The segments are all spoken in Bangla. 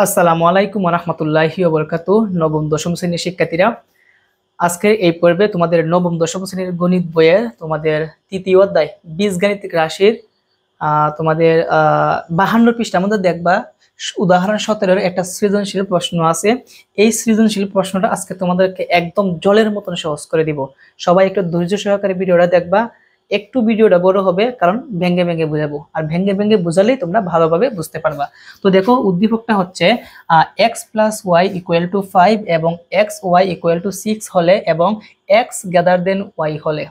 আসসালামু আলাইকুম ওয়া রাহমাতুল্লাহি ওয়া বারাকাতুহু। নবম দশম শ্রেণীর শিক্ষার্থীরা, আজকের এই পর্বে তোমাদের নবম দশম শ্রেণীর গণিত বইয়ে তোমাদের তৃতীয় অধ্যায় বীজগাণিতিক রাশির তোমাদের 52 পৃষ্ঠার মধ্যে দেখবা উদাহরণ 17-এর একটা সৃজনশীল প্রশ্ন আছে। এই সৃজনশীল প্রশ্নটা আজকে তোমাদেরকে একদম জলের মতন সহজ করে দিব। সবাই একটু ধৈর্য সহকারে ভিডিওটা দেখবা। একটু ভিডিওটা বড় হবে কারণ ভেঙে ভেঙে বোঝাবো, আর ভেঙে ভেঙে বোঝালেই তোমরা ভালোভাবে বুঝতে পারবা। তো দেখো, উদ্দীপকটা হচ্ছে x plus Y equal to 5 এবং এক্স ওয়াই ইকুয়াল টু 6 হলে এবং x গ্রেটার দেন ওয়াই হলে,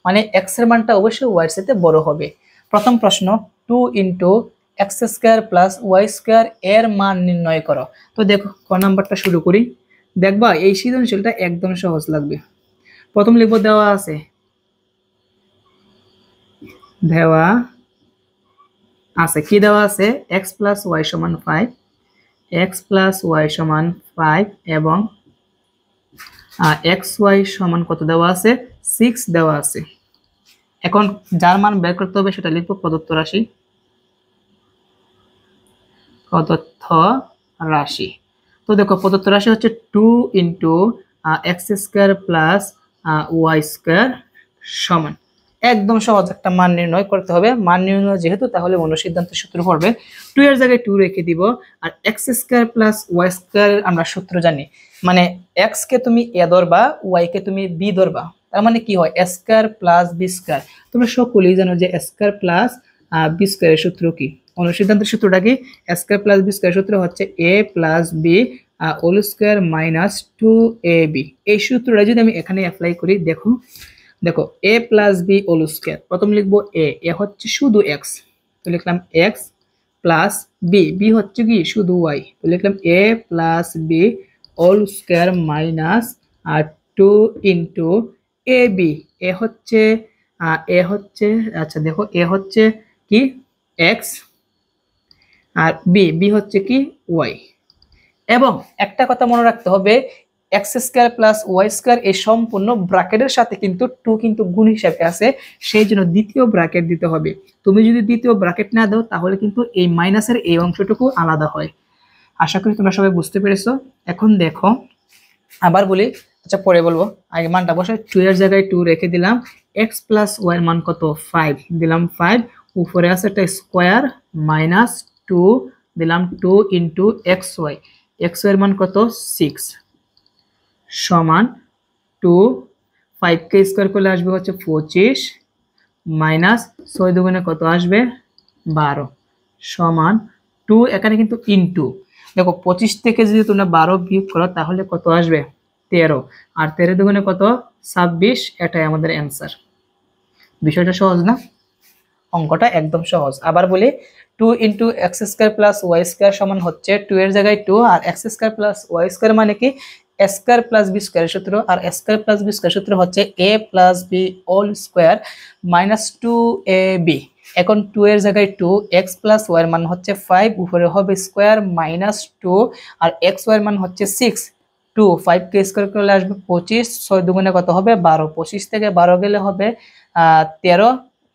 মানে x এর মানটা অবশ্যই y এর সাথে বড় হবে। প্রথম প্রশ্ন, 2 into X square plus Y square এর মান নির্ণয় করো। তো দেখো, ক নাম্বারটা শুরু করি। দেখবা এই সৃজনশীলটা একদম সহজ লাগবে। প্রথম লিখব, দেওয়া আছে কি দেওয়া আছে, এক্স প্লাস ওয়াই সমান 5, x প্লাস ওয়াই সমান 5 এবং এক্স ওয়াই সমান কত দেওয়া আছে, 6 দেওয়া আছে। এখন যার মান বের করতে হবে সেটা লিখবো প্রদত্ত রাশি। তো দেখো, প্রদত্ত রাশি হচ্ছে 2 into X square plus Y square সমান, একদম সহজ একটা মান নির্ণয় করতে হবে। মান নির্ণয় যেহেতু, তাহলে অনুসিদ্ধান্ত সূত্র পড়বে 2 এর জায়গায় 2 রেখে দিব, আর X square plus Y square আমরা সূত্র জানি, মানে এক্স কে তুমি এ ধরবা, ওয়াই কে তুমি বি ধরবা, তার মানে কি হয়, স্কোয়ার প্লাস বি স্কোয়ার। তোমরা সকলেই জানো যে স্কোয়ার প্লাস বি স্কোয়ারের সূত্র কি, অনুসিদ্ধান্তের সূত্রটা কি, স্কোয়ার প্লাস বি স্কোয়ার সূত্র হচ্ছে A plus B whole square minus 2ab। এই সূত্রটা যদি আমি এখানে অ্যাপ্লাই করি, দেখো দেখো এ প্লাস বি হোল স্কোয়ার, প্রথম লিখবো এ হচ্ছে শুধু এক্স, তো লিখলাম এক্স প্লাস বি হচ্ছে কি শুধু ওয়াই, তো লিখলাম A plus B whole square minus 2 into A B. এ হচ্ছে আচ্ছা দেখো, এ হচ্ছে কি এক্স আর বি হচ্ছে কি ওয়াই। এবং একটা কথা মনে রাখতে হবে, X square plus Y square এই সম্পূর্ণ ব্র্যাকেটের সাথে কিন্তু 2 কিন্তু গুণ হিসাবে আছে, সেই জন্য দ্বিতীয় ব্র্যাকেট দিতে হবে। তুমি যদি দ্বিতীয় ব্র্যাকেট না দাও তাহলে কিন্তু এই মাইনাসের এই অংশটুকু আলাদা হয়। আশা করি তোমরা সবাই বুঝতে পেরেছো। এখন দেখো, আবার বলি, আচ্ছা পরে বলবো, আগে মানটা বসে 2 এর জায়গায় 2 রেখে দিলাম, এক্স প্লাস ওয়াই এর মান কত 5 দিলাম 5, উপরে আছে একটা স্কোয়ার মাইনাস 2 দিলাম 2 ইন্টু এক্স ওয়াই এর মান কত 6 সমান 2, 5 কে স্কোয়ার করলে আসবে হচ্ছে 25 মাইনাস 6 দুগুণে কত আসবে 12 সমান 2, এখানে কিন্তু ইনটু, দেখো 25 থেকে যদি তোমরা 12 বিয়োগ করো তাহলে কত আসবে 13, আর 13 দুগুণে কত 26, এটাই আমাদের অ্যান্সার। বিষয়টা সহজ না? অঙ্কটা একদম সহজ। আবার বলি, 2 into X square plus Y square সমান হচ্ছে 2 এর জায়গায় 2, আর X square plus Y square মানে কি স্কোয়ার প্লাস বি স্কোয়ারের সূত্র, আর স্কোয়ার প্লাস বি স্কোয়ার সূত্র হচ্ছে A plus B whole square minus 2ab। এখন 2 এর জায়গায় 2, এক্স প্লাস ওয়াই এর মান হচ্ছে 5, উপরে হবে স্কোয়ার মাইনাস 2, আর এক্স ওয়াই এর মান হচ্ছে 6, 2 5 কে স্কোয়ার করলে আসবে 25, 6 দুগুণে কত হবে 12, 25 থেকে 12 গেলে হবে 13,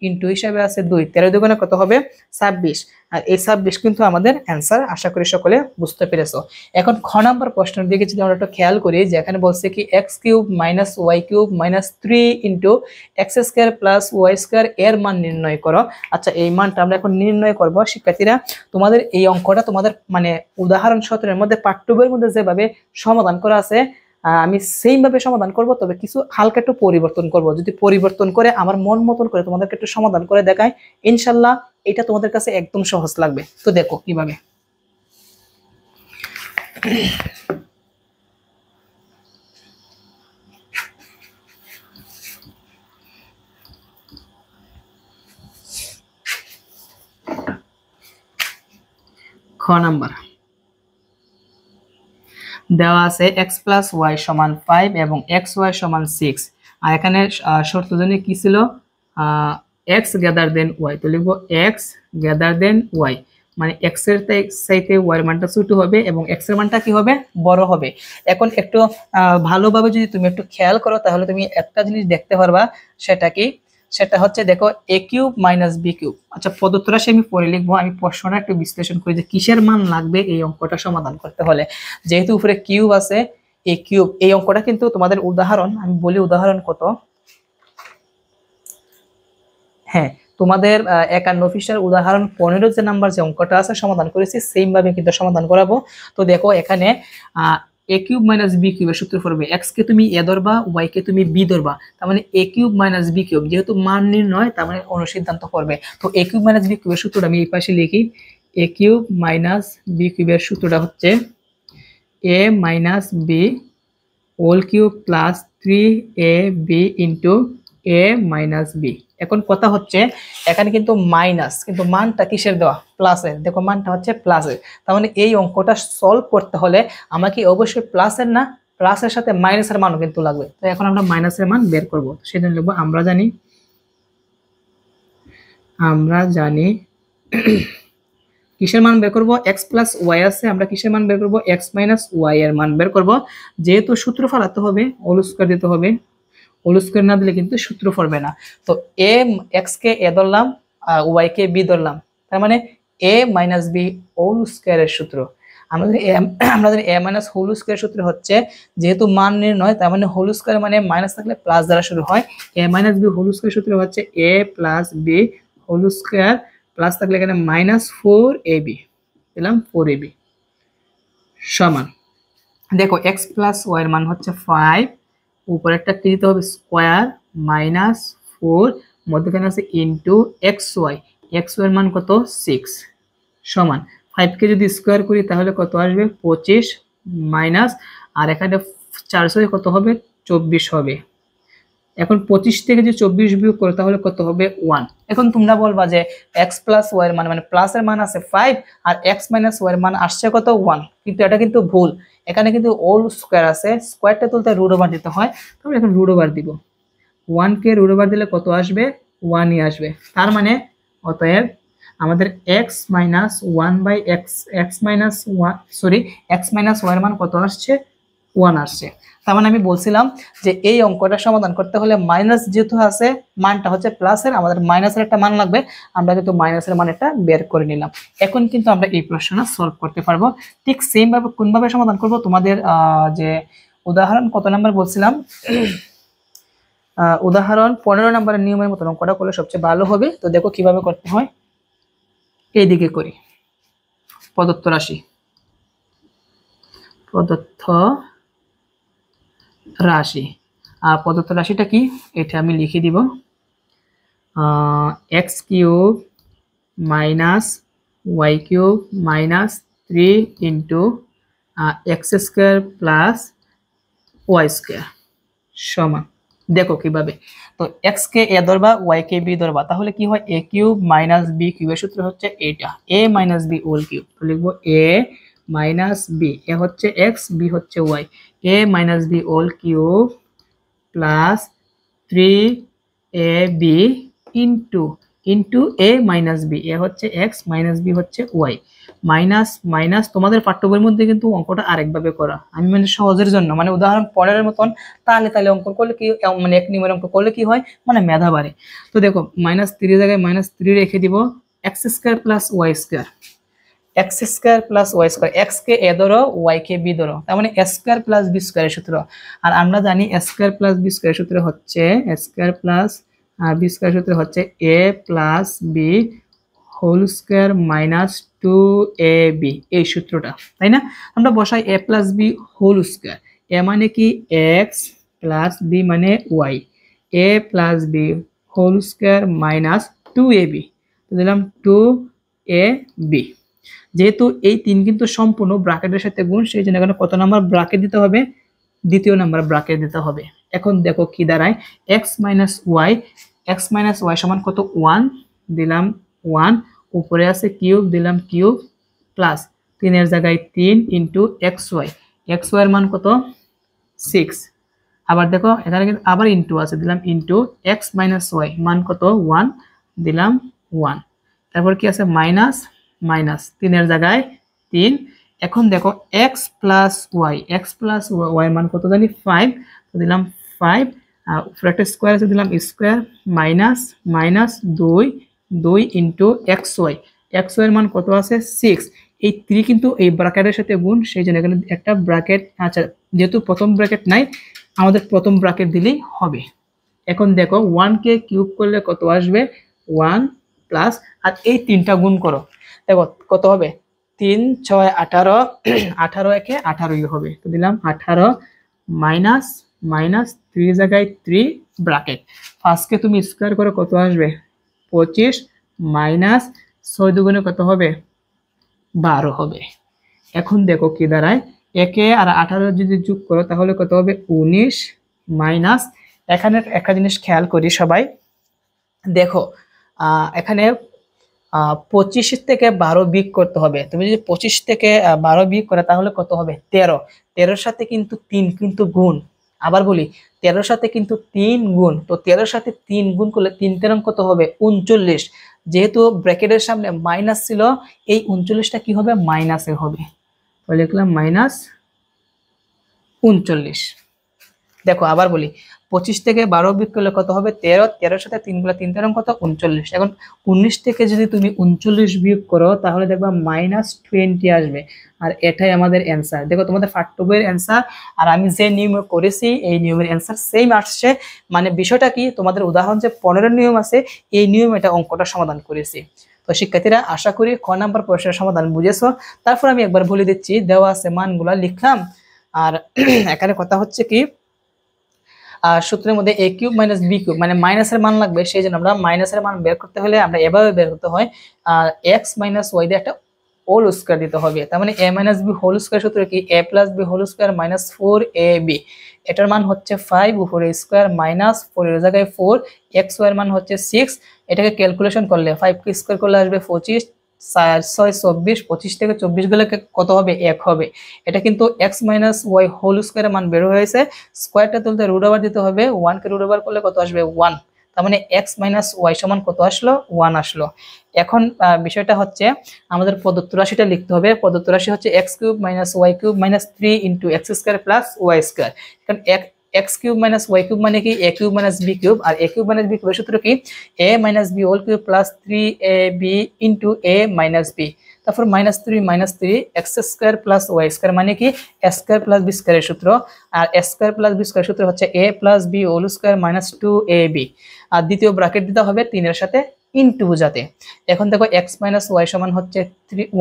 ইনটু হিসাবে আছে 2, 13 দুগুণে কত হবে 26, আর এই 26 কিন্তু আমাদের অ্যান্সার। আশা করি সকলে বুঝতে পেরেছো। এখন খ নাম্বার প্রশ্নের দিকে যদি আমরা একটু খেয়াল করি, যে এখানে বলছে কি X cube minus Y cube minus 3 into X square plus Y square এর মান নির্ণয় করো। আচ্ছা, এই মানটা আমরা এখন নির্ণয় করব। শিক্ষার্থীরা, তোমাদের এই অঙ্কটা তোমাদের মানে উদাহরণ 17-এর মধ্যে পাঠ্য বইয়ের মধ্যে যেভাবে সমাধান করা আছে আমি সেইভাবে সমাধান করব, তবে কিছু হালকা একটু পরিবর্তন করব। যদি পরিবর্তন করে আমার মন মতন করে তোমাদেরকে একটু সমাধান করে দেখাই, ইনশাল্লাহ এটা তোমাদের কাছে একদম সহজ লাগবে। তো দেখো কিভাবে। খ নাম্বার দেওয়া আছে এক্স প্লাস ওয়াই সমান 5 এবং এক্স ওয়াই সমান 6, আর এখানে শর্ত জন্য কি ছিল, এক্স গ্রেটার দেন ওয়াই, তো লিখবো এক্স গ্রেটার দেন ওয়াই, মানে এক্স এর চাইতে ওয়াই এর মানটা ছোট হবে এবং এক্স এর মানটা কি হবে বড় হবে। এখন একটু ভালোভাবে যদি তুমি একটু খেয়াল করো তাহলে তুমি একটা জিনিস দেখতে পারবা, সেটা কি, সেটা হচ্ছে দেখো a cube minus b cube. আচ্ছা প্রদত্ত রাশি আমি পরে লিখবো, আমি প্রশ্নটা একটু বিশ্লেষণ করি যে কিসের মান লাগবে এই অঙ্কটা সমাধান করতে হলে। যেহেতু উপরে কিউব আছে a কিউব, এই অঙ্কটা কিন্তু তোমাদের উদাহরণ আমি বলি উদাহরণ কত। হ্যাঁ তোমাদের 51 পৃষ্ঠার উদাহরণ 15 যে নাম্বার যে অঙ্কটা আছে সমাধান করেছি সেম ভাবে কিন্তু সমাধান করাবো। তো দেখো এখানে a কিউব মাইনাস b কিউবের সূত্র পড়বে, x কে তুমি a ধরবা y কে তুমি b ধরবা, তার মানে a cube minus b cube, যেহেতু মান নির্ণয় তার মানে অনুসিদ্ধান্ত করবে। তো a কিউব মাইনাস b কিউবের সূত্রটা আমি এই পাশে লিখি, a কিউব মাইনাস b কিউবের সূত্রটা হচ্ছে a minus b whole cube plus 3ab into a minus b। এখন কথা হচ্ছে এখানে কিন্তু মাইনাস, কিন্তু মানটা কিসের দেওয়া, প্লাসের। দেখো মানটা হচ্ছে প্লাসের, তার মানে এই অঙ্কটা সলভ করতে হলে আমাকে অবশ্যই প্লাসের না, প্লাসের সাথে মাইনাসের মানও কিন্তু লাগবে। তো এখন আমরা মাইনাসের মান বের করব, সেজন্য লিখবো আমরা জানি কিসের মান বের করব, x প্লাস ওয়াই আছে, আমরা কিসের মান বের করব, x মাইনাস ওয়াই এর মান বের করব। যেহেতু সূত্র ফলাতে হবে হোল স্কয়ার দিতে হবে, হোল স্কয়ার না দিলে কিন্তু সূত্র পড়বে না। তো x কে a ধরলাম আর y কে b ধরলাম, তার মানে a মাইনাস b হোল স্কয়ারের সূত্র। আমাদের a মাইনাস হোল স্কয়ার সূত্র হচ্ছে, যেহেতু মান নির্ণয় তার মানে হোল স্কয়ার মানে মাইনাস থাকলে প্লাস দ্বারা শুরু হয়, a minus b whole square সূত্র হচ্ছে a plus b whole square plus থাকলে এখানে মাইনাস 4ab দিলাম 4ab সমান। দেখো x প্লাস y এর মান হচ্ছে 5, উপরে একটা কি দিতে হবে স্কয়ার মাইনাস 4, মধ্যখানে আছে ইনটু xy, xy এর মান কত 6 সমান 5 কে যদি স্কয়ার করি তাহলে কত আসবে 25 মাইনাস, আর এখানে 400 কত হবে 24 হবে। এখন 25 থেকে যদি 24 বিয়োগ করো তাহলে কত হবে 1। এখন তোমরা বলবা যে x প্লাস y এর মান মানে প্লাসের মান আছে 5 আর x মাইনাস y এর মান আসছে কত 1, কিন্তু এটা কিন্তু ভুল, এখানে কিন্তু হোল স্কয়ার আছে, স্কয়ারটা তুলতে রুট ওভার দিতে হয়, তাহলে এখন রুট ওভার দিব, 1 কে রুট ওভার দিলে কত আসবে 1 ই আসবে। তার মানে অতএব আমাদের x minus 1 by x minus 1 sorry x minus y এর মান কত আসছে 1 আসছে। তার মানে আমি বলছিলাম যে এই অঙ্কটা সমাধান করতে হলে মাইনাস যেহেতু আছে মানটা হচ্ছে প্লাসের, আমাদের মাইনাসের একটা মান লাগবে, আমরা কিন্তু মাইনাসের মানটা বের করে নিলাম। এখন কিন্তু আমরা এই প্রশ্নটা সলভ করতে পারবো। ঠিক সেম ভাবে কোনভাবে সমাধান করব, তোমাদের যে উদাহরণ কত নাম্বার বলছিলাম, উদাহরণ 15 নম্বরের নিয়মের মতো অঙ্কটা করলে সবচেয়ে ভালো হবে। তো দেখো কিভাবে করতে হয়, এইদিকে করি। প্রদত্ত রাশি, প্রদত্ত রাশি, আর প্রদত্ত রাশিটা কি এটা আমি লিখে দিব, x cube minus Y cube minus 3 into X square plus Y square সমান। দেখো কিভাবে, তো x কে a ধরবা y কে b ধরবা, তাহলে কি হয় a কিউব মাইনাস b কিউবের সূত্র হচ্ছে এটা a minus b whole cube. তো লিখবো a মাইনাস b, a হচ্ছে x b হচ্ছে y, a minus b whole cube plus 3ab into a minus b, a হচ্ছে x মাইনাস b হচ্ছে y, মাইনাস মাইনাস তোমাদের পাঠ্য বইয়ের মধ্যে কিন্তু অঙ্কটা আরেকভাবে করা, আমি মানে সহজের জন্য মানে উদাহরণ 15 এর মতন তাহলে অঙ্ক করলে কি মানে এক নিয়মের অঙ্ক করলে কি হয় মানে মেধা বাড়ে। তো দেখো মাইনাস 3 জায়গায় মাইনাস 3 রেখে দিব, X square plus Y square, X square plus Y square, X কে এ ধরো ওয়াই কে বি ধরো, তার মানে এ স্কয়ার প্লাস বি স্কয়ারের সূত্র। আর আমরা জানি এ স্কয়ার প্লাস বি স্কয়ারের সূত্র হচ্ছে এ স্কয়ার প্লাস বি স্কয়ারের সূত্র হচ্ছে A plus B whole square minus 2ab, এই সূত্রটা তাই না। আমরা বসাই a plus B whole square, A মানে কি এক্স প্লাস বি মানে Y, A plus B whole square minus 2ab, দিলাম 2ab। যেহেতু এই 3 কিন্তু সম্পূর্ণ ব্র্যাকেটের সাথে গুণ, সেই জন্য এখানে কত নাম্বার ব্র্যাকেট দিতে হবে, দ্বিতীয় নাম্বার ব্র্যাকেট দিতে হবে। এখন দেখো কি দাঁড়ায় x মাইনাস ওয়াই সমান কত 1 দিলাম 1, উপরে আছে কিউব দিলাম কিউব প্লাস 3 এর জায়গায় 3 ইন্টু xy, xy এর মান কত 6, আবার দেখো এখানে কিন্তু আবার ইন্টু আছে দিলাম ইন্টু x মাইনাস ওয়াই মান কত 1 দিলাম 1, তারপর কি আছে মাইনাস মাইনাস 3 এর জায়গায় 3। এখন দেখো x প্লাস ওয়াই মান কত জানি 5, তো দিলাম 5, উপরে একটা স্কোয়ার আছে, দিলাম square minus minus 2 into X Y এর মান কত আছে 6। এই 3 কিন্তু এই ব্র্যাকেটের সাথে গুণ, সেই জন্য এখানে একটা ব্র্যাকেট, আচ্ছা যেহেতু প্রথম ব্র্যাকেট নাই আমাদের প্রথম ব্র্যাকেট দিলেই হবে। এখন দেখো 1 কে কিউব করলে কত আসবে 1 প্লাস, আর এই 3টা গুণ করো, দেখো কত হবে 3 6 18, 18 একে 18ই হবে, তো দিলাম 18 মাইনাস মাইনাস 3 জায়গায় 3 ব্র্যাকেট, ফার্স্টকে তুমি স্কোয়ার করে কত আসবে 25 মাইনাস 6 দুগুণে কত হবে 12 হবে। এখন দেখো কি দাঁড়ায়, একে আর 18 যদি যোগ করো তাহলে কত হবে 19 মাইনাস, এখানে একটা জিনিস খেয়াল করি সবাই, দেখো এখানে 25 থেকে 12 বিয়োগ করতে হবে, তুমি যদি 25 থেকে 12 বিয়োগ করে তাহলে কত হবে 13, 13-র সাথে কিন্তু 3 কিন্তু গুণ, আবার বলি 13-র সাথে কিন্তু 3 গুণ, তো 13-র সাথে 3 গুণ করলে 3 তেরং কত হবে 39, যেহেতু ব্র্যাকেটের সামনে মাইনাস ছিল এই 39টা কি হবে মাইনাসে হবে, তো লিখলাম মাইনাস 39। দেখো আবার বলি 25 থেকে 12 বিয়োগ করলে কত হবে 13, 13-র সাথে 3 গুলা 3 তেরং কত 39, এখন 19 থেকে যদি তুমি 39 বিয়োগ করো তাহলে দেখবা -20 আসবে, আর এটাই আমাদের অ্যান্সার। দেখো তোমাদের পাঠ্য বইয়ের অ্যান্সার আর আমি যে নিয়ম করেছি এই নিয়মের অ্যান্সার সেম আসছে, মানে বিষয়টা কি তোমাদের উদাহরণ যে 15 নিয়ম আছে এই নিয়ম এটা অঙ্কটা সমাধান করেছি। তো শিক্ষার্থীরা আশা করি ক নাম্বার প্রশ্নের সমাধান বুঝেছো। তারপর আমি একবার বলে দিচ্ছি, দেওয়া আছে মানগুলা লিখলাম, আর এখানে কথা হচ্ছে কি সূত্রের মধ্যে a cube minus b cube মানে মাইনাসের মান লাগবে, সেই জন্য আমরা মাইনাসের মান বের করতে হলে আমরা এভাবে বের করতে হয়, x মাইনাস ওয়াই দিয়ে একটা হোল স্কয়ার দিতে হবে, তার মানে a minus b whole square সূত্র কি a plus b whole square minus 4ab, এটার মান হচ্ছে 5 উপরে স্কয়ার মাইনাস 4 এর জায়গায় 4, x y এর মান হচ্ছে 6, এটাকে ক্যালকুলেশন করলে 5 কে স্কয়ার করলে আসবে 25, 4 6 24, 25 থেকে 24 গেলে কত হবে 1 হবে, এটা কিন্তু x মাইনাস ওয়াই হোল স্কয়ারের মান বের হয়েছে, স্কয়ারটা তুলতে রুট ওভার দিতে হবে, 1 কে রুট ওভার করলে কত আসবে 1, তার মানে x মাইনাস ওয়াই সমান কত আসলো 1 আসলো। এখন বিষয়টা হচ্ছে আমাদের প্রদত্ত রাশিটা লিখতে হবে, প্রদত্ত রাশি হচ্ছে x cube minus Y cube minus 3 into X square plus Y square, কারণ x cube minus Y cube মানে কি a cube minus b cube, আর a কিউব মাইনাস b কিউবের সূত্র কি a minus b whole cube plus 3ab into a minus b, তারপর minus 3 minus 3 X square plus Y square মানে কি a স্কয়ার প্লাস b স্কয়ারের সূত্র, আর a square plus b square সূত্র হচ্ছে a plus b whole square minus 2ab, আর দ্বিতীয় ব্র্যাকেট দিতে হবে 3 এর সাথে ইনটু বোঝাতে। এখন দেখো x মাইনাস ওয়াই সমান হচ্ছে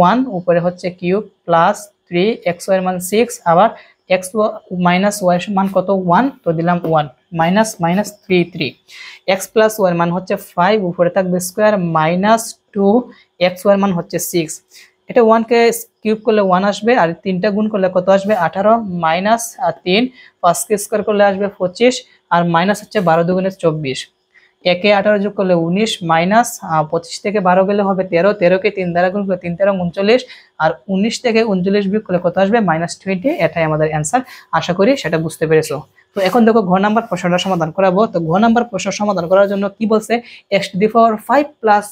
1 উপরে হচ্ছে কিউব প্লাস 3 xy এর মান 6, আবার x মাইনাস ওয়াই এর মান কত 1, তো দিলাম 1 minus minus 3 x plus Y এর মান হচ্ছে 5 উপরে থাকবে স্কয়ার মাইনাস 2 xy এর মান হচ্ছে 6, এটা 1 কে কিউব করলে 1 আসবে, আর 3টা গুণ করলে কত আসবে 18 মাইনাস 3 5 কে স্কয়ার করলে আসবে 25, আর মাইনাস হচ্ছে 12 দুগুণে 24, একে 18 যোগ করলে 19 মাইনাস 25 থেকে 12 গেলে হবে 13, 13 কে 3 দ্বারা গুণ করলে 3 13 39, আর 19 থেকে 39 বিয়োগ করলে কত আসবে -20, এটাই আমাদের অ্যান্সার। আশা করি সেটা বুঝতে পেরেছো। তো এখন দেখো ঘ নাম্বার প্রশ্নটা সমাধান করাবো। তো ঘ নাম্বার প্রশ্ন সমাধান করার জন্য কি বলছে, x to the power 5 plus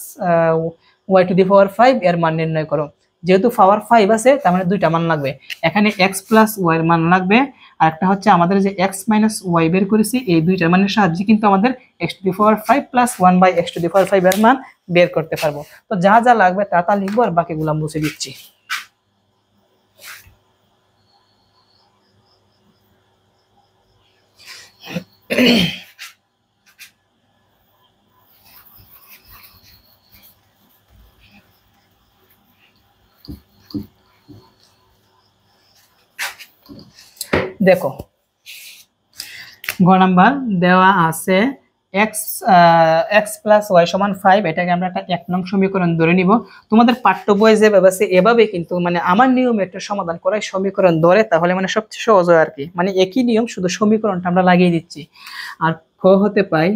y to the power 5 এর মান নির্ণয় করো। যেহেতু পাওয়ার 5 আছে তার মানে দুইটা মান লাগবে, এখানে x প্লাস y এর মান লাগবে, আর একটা হচ্ছে আমাদের যে x মাইনাস ওয়াই বের করেছি এই দুইটার মানের সাহায্যে কিন্তু আমাদের x to the power 5 plus 1 by x to the power 5 এর মান বের করতে পারবো। তো যা যা লাগবে তা লিখবো, আর বাকিগুলো মুছে দিচ্ছি। দেখো ঘ নাম্বার দেওয়া আছে x প্লাস ওয়াই সমান 5, এটাকে আমরা একটা 1 নং সমীকরণ ধরে নিব। তোমাদের পাঠ্য বই যেভাবে আছে এভাবে কিন্তু মানে আমার নিয়মে একটা সমাধান করাই সমীকরণ ধরে, তাহলে মানে সবচেয়ে সহজ হয় আর কি, মানে একই নিয়ম শুধু সমীকরণটা আমরা লাগিয়ে দিচ্ছি। আর ক হতে পাই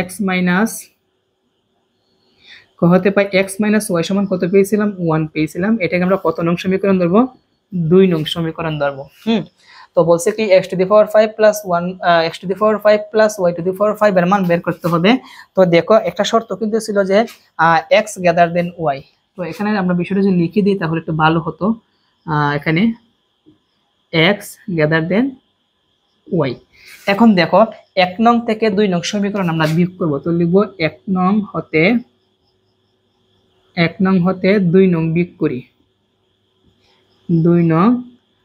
x মাইনাস ওয়াই সমান কত পেয়েছিলাম 1 পেয়েছিলাম, এটাকে আমরা কত নং সমীকরণ ধরবো 2 নং সমীকরণ ধরবো। তো বলছে কি x to the power 5 plus 1 x to the power 5 plus y to the power 5 এর মান বের করতে হবে। তো দেখো একটা শর্ত কিন্তু ছিল যে x গ্রেটার দেন y, তো এখানে আমরা বিষয়টা যদি লিখে দিই তাহলে একটু ভালো হতো। এখানে এক্স গ্রেটার দেন ওয়াই। এখন দেখো 1 নং থেকে 2 নং সমীকরণ আমরা বিয়োগ করব, তো লিখব 1 নং হতে 2 নং বিয়োগ করি। 2 নং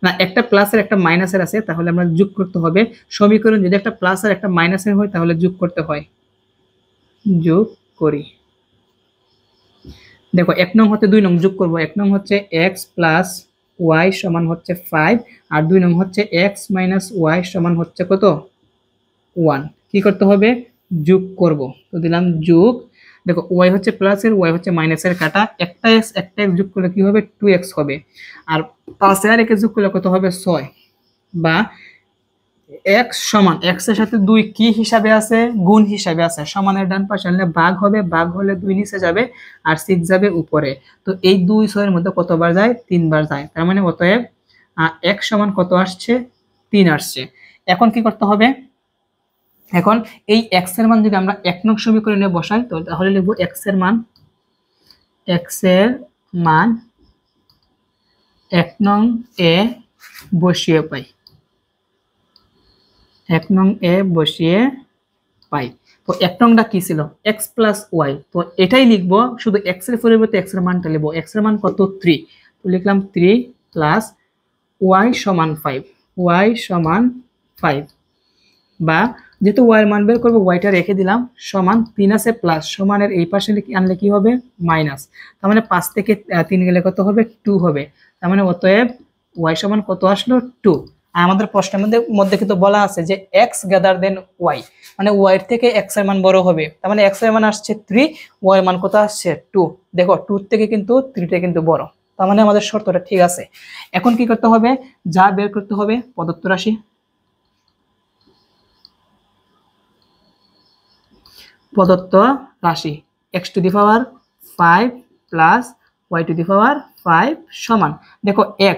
না, একটা প্লাসের একটা মাইনাসের আছে, তাহলে আমরা যোগ করতে হবে। সমীকরণ যদি একটা প্লাস আর একটা মাইনাসের হয় তাহলে যোগ করতে হয়। যোগ করি। দেখো 1 নং হতে 2 নং যোগ করব। 1 নং হচ্ছে x প্লাস y সমান হচ্ছে 5, আর 2 নং হচ্ছে x মাইনাস y সমান হচ্ছে কত? 1। কি করতে হবে? যোগ করব। তো দিলাম যোগ। দেখো y হচ্ছে প্লাসের, y হচ্ছে মাইনাসের কাটা, একটা x যোগ করলে কি হবে? 2x হবে। আর 5 আর 1 যোগ করলে কত হবে? 6। বা x সমান, x এর সাথে 2 কি হিসাবে আছে? গুণ হিসাবে আছে। সমানের ডান পাশে আনলে ভাগ হবে, ভাগ হলে 2 নিচে যাবে আর 6 যাবে উপরে। তো এই 2 6 এর মধ্যে কতবার যায়? 3 বার যায়। তার মানে অতএব x সমান কত আসছে? 3 আসছে। এখন কি করতে হবে? এখন এই x এর মান যদি আমরা 1 নং সমীকরণে বসাই, তো তাহলে লিখব x এর মান 1 নং এ বসিয়ে পাই। 1 নং এ বসিয়ে পাই। তো 1 নংটা কি ছিল? x plus Y. তো এটাই লিখবো, শুধু x এর পরিবর্তে x এর মানটা লিখবো। x এর মান কত? 3। তো লিখলাম 3 প্লাস y সমান 5। y সমান 5, বা যেহেতু y এর মান বের করবো, yটা রেখে দিলাম, সমান 3 আছে প্লাস, সমানের এই পাশে আনলে কি হবে? মাইনাস। তার মানে 5 থেকে 3 গেলে কত হবে? 2 হবে। তার মানে অতএব y সমান কত আসলো? 2। আমাদের প্রশ্নের মধ্যে কিন্তু বলা আছে যে x গ্রেটার দেন y, মানে y এর থেকে x এর মান বড় হবে। তার মানে x এর মান আসছে 3, y এর মান কত আসছে? 2। দেখো 2 থেকে কিন্তু 3 টা কিন্তু বড়। তার মানে আমাদের শর্তটা ঠিক আছে। এখন কি করতে হবে? যা বের করতে হবে প্রদত্ত রাশি। প্রদত্ত রাশি x to the power 5 plus y to the power 5 সমান, দেখো x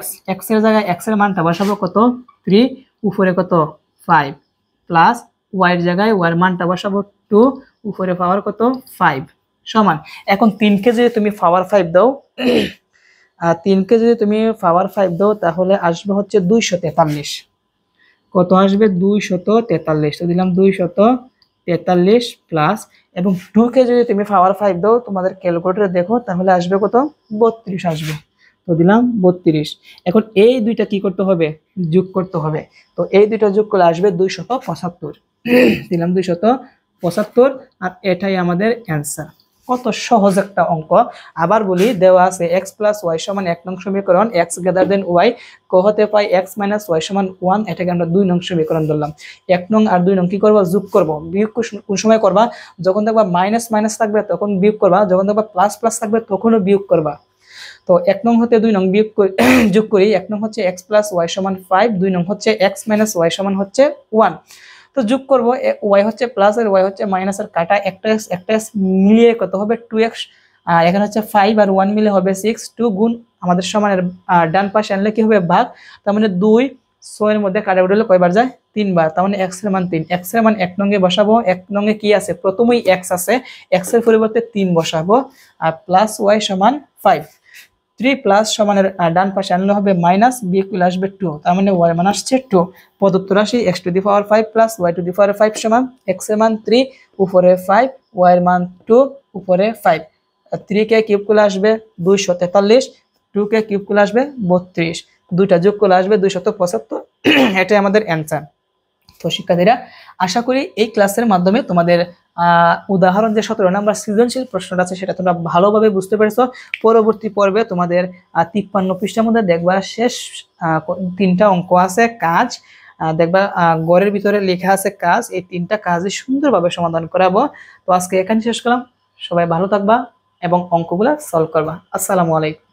এর জায়গায় x এর মানটা বসাবো কত? 3, উপরে কত? 5, প্লাস y এর জায়গায় y এর মানটা বসাবো 2, উপরে পাওয়ার কত? 5 সমান। এখন 3 কে যদি তুমি পাওয়ার 5 দাও, 3 কে যদি তুমি পাওয়ার 5 দাও, তাহলে আসবে হচ্ছে 243। কত আসবে? 243। তো দিলাম 243 প্লাস, এবং 2 কে যদি তুমি পাওয়ার 5 দাও, তোমাদের ক্যালকুলেটরে দেখো, তাহলে আসবে কত? 32 আসবে। তো দিলাম 32। এখন এই দুইটা কি করতে হবে? যোগ করতে হবে। তো এই দুইটা যোগ করলে আসবে 275। দিলাম 275, আর এটাই আমাদের অ্যান্সার। কত সহজ একটা অঙ্ক। আবার বলি, দেওয়া আছে x প্লাস ওয়াই সমান 1 নং সমীকরণ, x গ্রেটার দেন ওয়াই, ক হতে পাই x মাইনাস ওয়াই সমান 1। এটাকে আমরা 2 নং সমীকরণ ধরলাম। 1 নং আর 2 নং কি করবো? যোগ করব। বিয়োগ কোন সময় করবা? যখন দেখবা মাইনাস মাইনাস থাকবে তখন বিয়োগ করবা, যখন দেখবা প্লাস প্লাস থাকবে তখনও বিয়োগ করবা। তো 1 নং হতে 2 নং বিয়োগ করে যোগ করি। 1 নং হচ্ছে x প্লাস ওয়াই সমান 5, 2 নং হচ্ছে x মাইনাস ওয়াই সমান হচ্ছে 1। তো যোগ করব, y হচ্ছে প্লাস আর y হচ্ছে মাইনাসের কাটা, একটা x মিলিয়ে কত হবে? 2x। এখানে হচ্ছে 5 আর 1 মিলে হবে 6। 2 গুণ আমাদের সমানের ডান পাশে আনলে কি হবে? ভাগ। তার মানে 2 6 এর মধ্যে কাটা উঠলে কয়বার যায়? 3 বার। তার মানে x এর মান 3। x এর মান 1 নঙ্গে বসাবো। 1 নঙ্গে কি আছে? প্রথমেই x আছে, x এর পরিবর্তে 3 বসাবো, আর প্লাস y সমান 5। 3 প্লাস সমানের ডান পাশে আনলে হবে মাইনাস, বিয়োগ করলে আসবে 2। তার মানে y মান আসছে 2। প্রদত্ত রাশি x to the power 5 plus y to the power 5 সমান x এর মান 3, উপরে 5, y এর মান 2, উপরে 5। 3 কে কিউব করলে আসবে 243, 2 কে কিউব করলে আসবে 32, দুইটা যোগ করলে আসবে 275। এটাই আমাদের অ্যান্সার। তো শিক্ষার্থীরা, আশা করি এই ক্লাসের মাধ্যমে তোমাদের উদাহরণ যে 17 নাম্বার সৃজনশীল প্রশ্নটা আছে সেটা তোমরা ভালোভাবে বুঝতে পেরেছো। পরবর্তী পর্বে তোমাদের 53 পৃষ্ঠার মধ্যে দেখবা শেষ 3টা অঙ্ক আছে, কাজ দেখবা গড়ের ভিতরে লেখা আছে কাজ। এই 3টা কাজই সুন্দরভাবে সমাধান করাবো। তো আজকে এখানে শেষ করলাম। সবাই ভালো থাকবা এবং অঙ্কগুলা সলভ করবা। আসসালামু আলাইকুম।